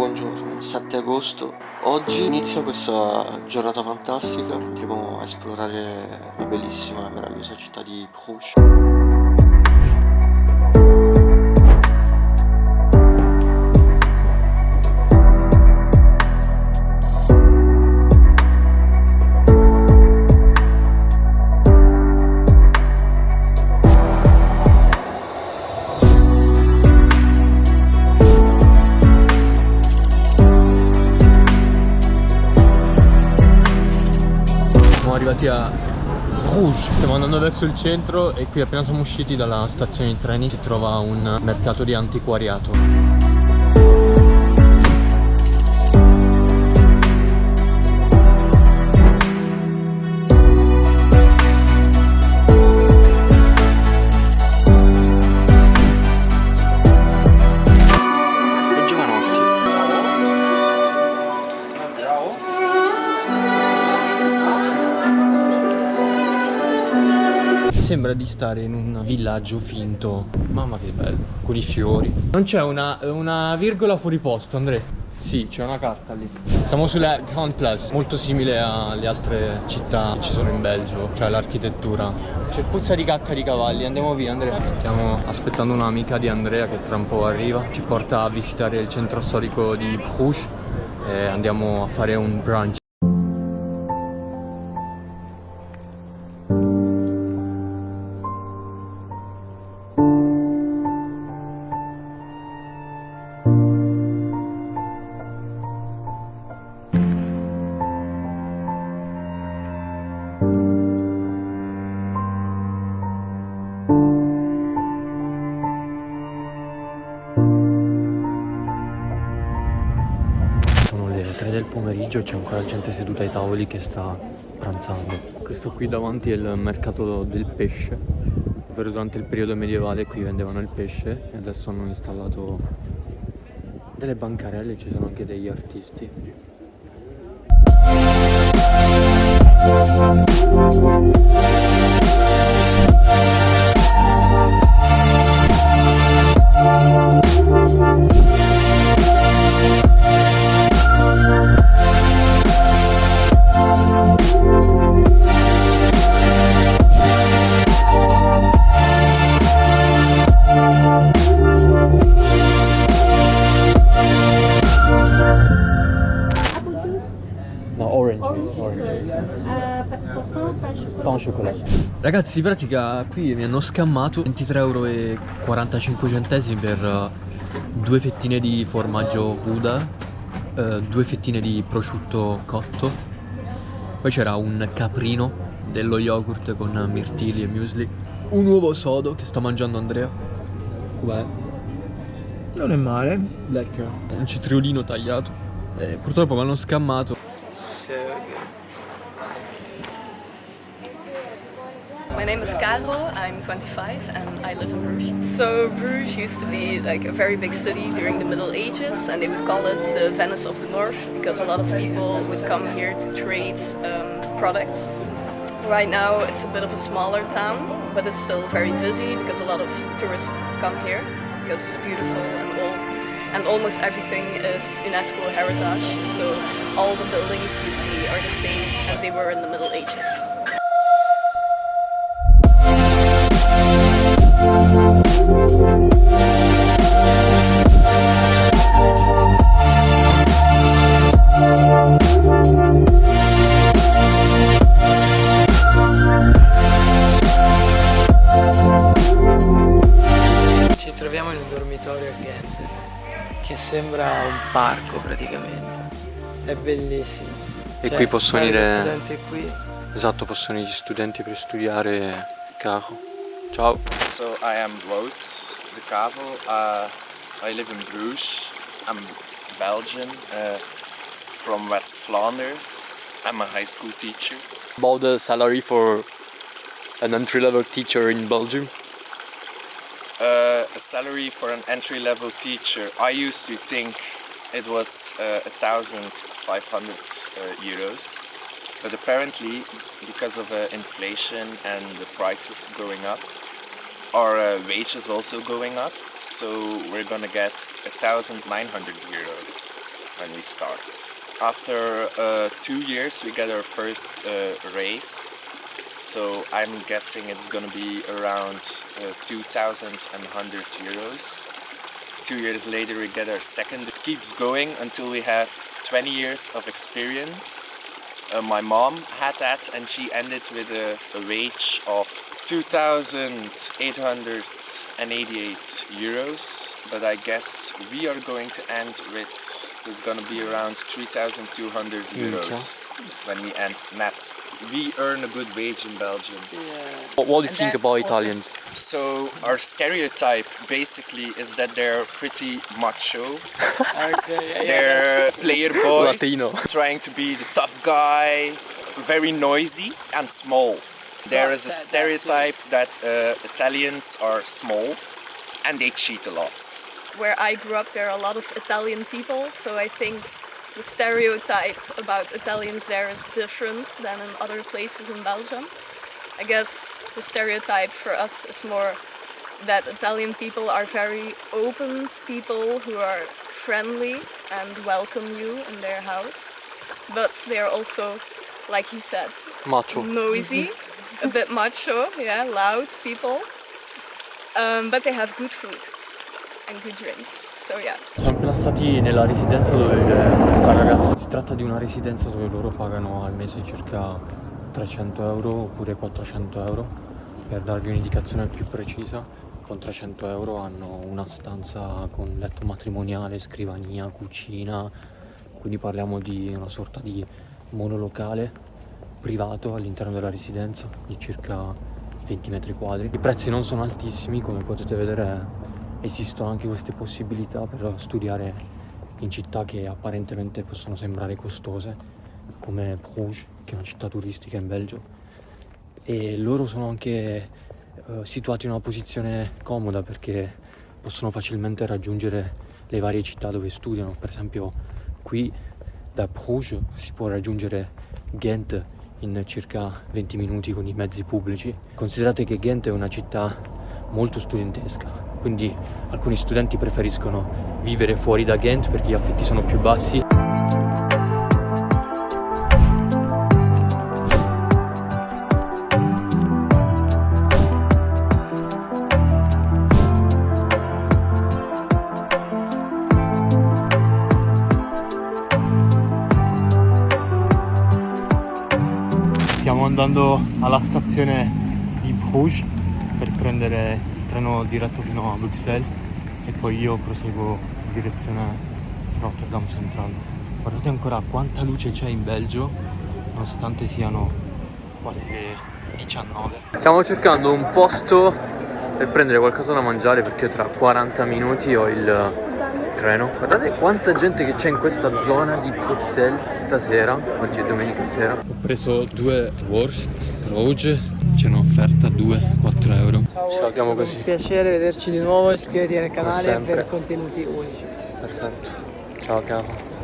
buongiorno, 7 agosto. Oggi inizia questa giornata fantastica. Andiamo a esplorare la bellissima e meravigliosa città di Bruges. Siamo arrivati a Bruges, stiamo andando verso il centro e qui appena siamo usciti dalla stazione di treni si trova un mercato di antiquariato. E giovanotti. Sembra di stare in un villaggio finto. Mamma che bello, con i fiori. Non c'è una virgola fuori posto, Andrea? Sì, c'è una carta lì. Siamo sulla Grand Place, molto simile alle altre città che ci sono in Belgio, cioè l'architettura. C'è puzza di cacca di cavalli, andiamo via Andrea. Stiamo aspettando un'amica di Andrea che tra un po' arriva. Ci porta a visitare il centro storico di Bruges e andiamo a fare un brunch. Sono le 3 del pomeriggio e c'è ancora gente seduta ai tavoli che sta pranzando. Questo qui davanti è il mercato del pesce, ovvero durante il periodo medievale qui vendevano il pesce e adesso hanno installato delle bancarelle, ci sono anche degli artisti. No, orange juice. Pain au chocolat. Ragazzi, in pratica qui mi hanno scammato 23,45 € per due fettine di formaggio Gouda, due fettine di prosciutto cotto, poi c'era un caprino, dello yogurt con mirtilli e muesli, un uovo sodo che sta mangiando Andrea. Com'è? Non è male. Lecker. Un cetriolino tagliato. Purtroppo mi hanno scammato. My name is Karel, I'm 25 and I live in Bruges. So Bruges used to be like a very big city during the Middle Ages and they would call it the Venice of the North because a lot of people would come here to trade products. Right now it's a bit of a smaller town, but it's still very busy because a lot of tourists come here because it's beautiful and old. And almost everything is UNESCO heritage, so all the buildings you see are the same as they were in the Middle Ages. Ci troviamo in un dormitorio a Ghent che sembra un parco praticamente. È bellissimo. E Cioè, qui possono vai, lo venire. studente qui. Esatto, possono venire gli studenti per studiare caro. Ciao. So I am Wouts de Kavel. I live in Bruges. I'm Belgian, from West Flanders. I'm a high school teacher. About the salary for an entry-level teacher in Belgium. A salary for an entry-level teacher. I used to think it was 1,500 euros, but apparently, because of inflation and the prices going up, our wages also going up. So we're gonna get 1,900 euros. when we start. After 2 years we get our first raise, so I'm guessing it's gonna be around 2,100 euros. 2 years later we get our second. It keeps going until we have 20 years of experience. My mom had that and she ended with a wage of 2,888 euros, but I guess we are going to end with, it's gonna be around 3,200 euros when we end net. We earn a good wage in Belgium. What do you think about Italians? So our stereotype basically is that they're pretty macho. They're player boys, Latino. trying to be the tough guy, very noisy and small. There is a stereotype that Italians are small and they cheat a lot. Where I grew up, there are a lot of Italian people, so I think the stereotype about Italians there is different than in other places in Belgium. I guess the stereotype for us is more that Italian people are very open people who are friendly and welcome you in their house, but they are also, like he said, Macho. noisy, a bit macho, yeah, loud people, but they have good food and good drinks. So yeah. Siamo appena stati nella residenza dove vive questa ragazza. Si tratta di una residenza dove loro pagano al mese circa 300 euro oppure 400 euro. Per darvi un'indicazione più precisa, con 300 euro hanno una stanza con letto matrimoniale, scrivania, cucina, quindi parliamo di una sorta di monolocale privato all'interno della residenza di circa 20 metri quadri. I prezzi non sono altissimi, come potete vedere. Esistono anche queste possibilità per studiare in città che apparentemente possono sembrare costose, come Bruges, che è una città turistica in Belgio, e loro sono anche situati in una posizione comoda perché possono facilmente raggiungere le varie città dove studiano. Per esempio qui da Bruges si può raggiungere Ghent in circa 20 minuti con i mezzi pubblici. Considerate che Ghent è una città molto studentesca, quindi alcuni studenti preferiscono vivere fuori da Ghent perché gli affitti sono più bassi. Stiamo andando alla stazione di Bruges per prendere il treno diretto fino a Bruxelles e poi io proseguo in direzione Rotterdam Central. Guardate ancora quanta luce c'è in Belgio nonostante siano quasi le 19. Stiamo cercando un posto per prendere qualcosa da mangiare perché tra 40 minuti ho il treno. Guardate quanta gente che c'è in questa zona di Bruxelles stasera. Oggi è domenica sera. Ho preso 2 wurst rouge, c'è un'offerta 2-4 euro. Ci salutiamo così. Un piacere vederci di nuovo, iscriviti al canale sempre. per contenuti unici. Perfetto. Ciao capo.